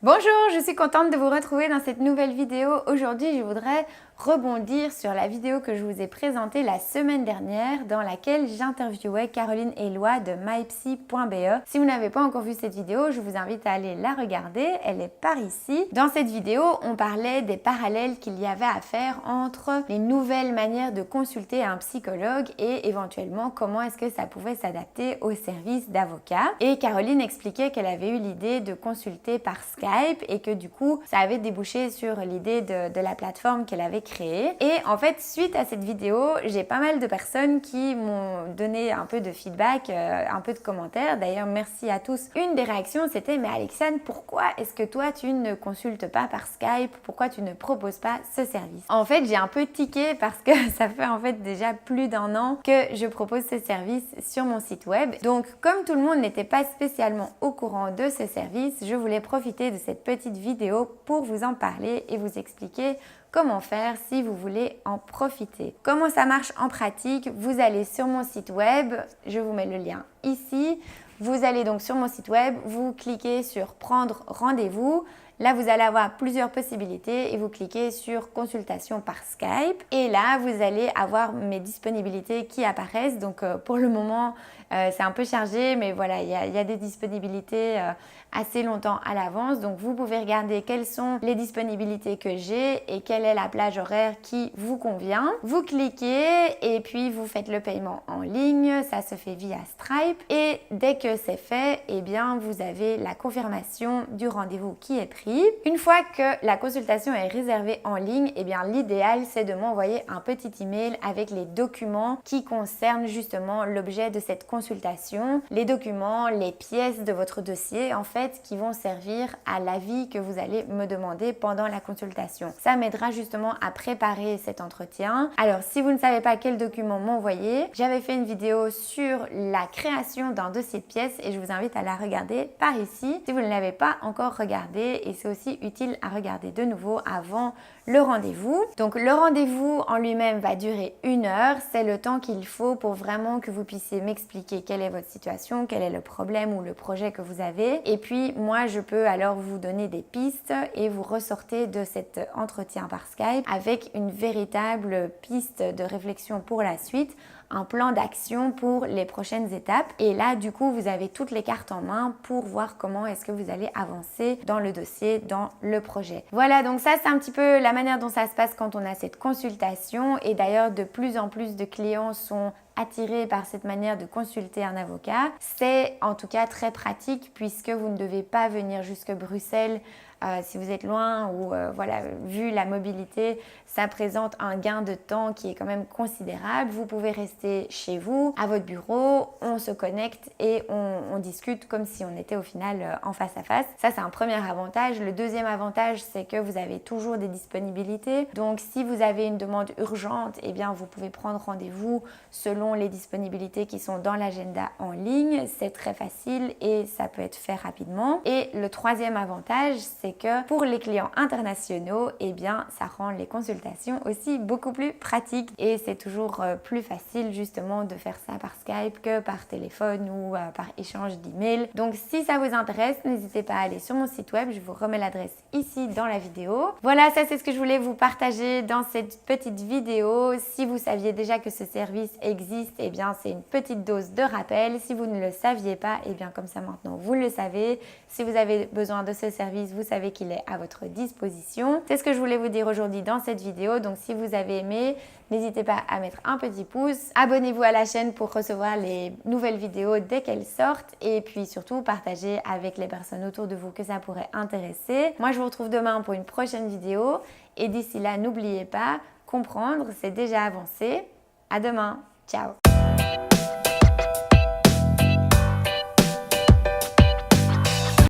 Bonjour, je suis contente de vous retrouver dans cette nouvelle vidéo. Aujourd'hui, je voudrais rebondir sur la vidéo que je vous ai présentée la semaine dernière dans laquelle j'interviewais Caroline Eloi de mypsy.be. Si vous n'avez pas encore vu cette vidéo, je vous invite à aller la regarder, elle est par ici. Dans cette vidéo, on parlait des parallèles qu'il y avait à faire entre les nouvelles manières de consulter un psychologue et éventuellement comment est-ce que ça pouvait s'adapter au service d'avocat. Et Caroline expliquait qu'elle avait eu l'idée de consulter par Skype et que du coup, ça avait débouché sur l'idée de la plateforme qu'elle avait créée. Et en fait, suite à cette vidéo, j'ai pas mal de personnes qui m'ont donné un peu de feedback, un peu de commentaires. D'ailleurs, merci à tous. Une des réactions, c'était « Mais Alexandre, pourquoi est-ce que toi, tu ne consultes pas par Skype? Pourquoi tu ne proposes pas ce service ?» En fait, j'ai un peu tiqué parce que ça fait en fait déjà plus d'1 an que je propose ce service sur mon site web. Donc, comme tout le monde n'était pas spécialement au courant de ce service, je voulais profiter de cette petite vidéo pour vous en parler et vous expliquer comment faire si vous voulez en profiter. Comment ça marche en pratique? Vous allez sur mon site web, je vous mets le lien ici. Vous allez donc sur mon site web, vous cliquez sur prendre rendez-vous. Là, vous allez avoir plusieurs possibilités et vous cliquez sur consultation par Skype. Et là, vous allez avoir mes disponibilités qui apparaissent. Donc, pour le moment, c'est un peu chargé, mais voilà, il y a des disponibilités assez longtemps à l'avance. Donc, vous pouvez regarder quelles sont les disponibilités que j'ai et quelle est la plage horaire qui vous convient. Vous cliquez et puis vous faites le paiement en ligne. Ça se fait via Stripe. Et dès que c'est fait, eh bien, vous avez la confirmation du rendez-vous qui est pris. Une fois que la consultation est réservée en ligne, eh bien l'idéal c'est de m'envoyer un petit email avec les documents qui concernent justement l'objet de cette consultation, les documents, les pièces de votre dossier en fait qui vont servir à l'avis que vous allez me demander pendant la consultation. Ça m'aidera justement à préparer cet entretien. Alors si vous ne savez pas quel document m'envoyer, j'avais fait une vidéo sur la création d'un dossier de pièces et je vous invite à la regarder par ici si vous ne l'avez pas encore regardée. Et c'est aussi utile à regarder de nouveau avant le rendez-vous. Donc le rendez-vous en lui-même va durer 1 heure. C'est le temps qu'il faut pour vraiment que vous puissiez m'expliquer quelle est votre situation, quel est le problème ou le projet que vous avez. Et puis moi, je peux alors vous donner des pistes et vous ressortez de cet entretien par Skype avec une véritable piste de réflexion pour la suite, un plan d'action pour les prochaines étapes. Et là, du coup, vous avez toutes les cartes en main pour voir comment est-ce que vous allez avancer dans le dossier, dans le projet. Voilà, donc ça, c'est un petit peu la manière dont ça se passe quand on a cette consultation. Et d'ailleurs, de plus en plus de clients sont attirés par cette manière de consulter un avocat. C'est en tout cas très pratique puisque vous ne devez pas venir jusque Bruxelles si vous êtes loin ou voilà, vu la mobilité, ça présente un gain de temps qui est quand même considérable. Vous pouvez rester chez vous, à votre bureau, on se connecte et on discute comme si on était au final en face à face. Ça, c'est un premier avantage. Le deuxième avantage, c'est que vous avez toujours des disponibilités. Donc, si vous avez une demande urgente, eh bien, vous pouvez prendre rendez-vous selon les disponibilités qui sont dans l'agenda en ligne. C'est très facile et ça peut être fait rapidement. Et le troisième avantage, c'est que pour les clients internationaux, eh bien, ça rend les consultations aussi beaucoup plus pratiques et c'est toujours plus facile justement de faire ça par Skype que par téléphone ou par échange d'emails. Donc, si ça vous intéresse, n'hésitez pas à aller sur mon site web. Je vous remets l'adresse ici dans la vidéo. Voilà, ça c'est ce que je voulais vous partager dans cette petite vidéo. Si vous saviez déjà que ce service existe, eh bien, c'est une petite dose de rappel. Si vous ne le saviez pas, eh bien, comme ça maintenant, vous le savez. Si vous avez besoin de ce service, vous savez qu'il est à votre disposition. C'est ce que je voulais vous dire aujourd'hui dans cette vidéo. Donc si vous avez aimé, n'hésitez pas à mettre un petit pouce. Abonnez-vous à la chaîne pour recevoir les nouvelles vidéos dès qu'elles sortent. Et puis surtout, partagez avec les personnes autour de vous que ça pourrait intéresser. Moi, je vous retrouve demain pour une prochaine vidéo. Et d'ici là, n'oubliez pas, comprendre, c'est déjà avancé. À demain. Ciao.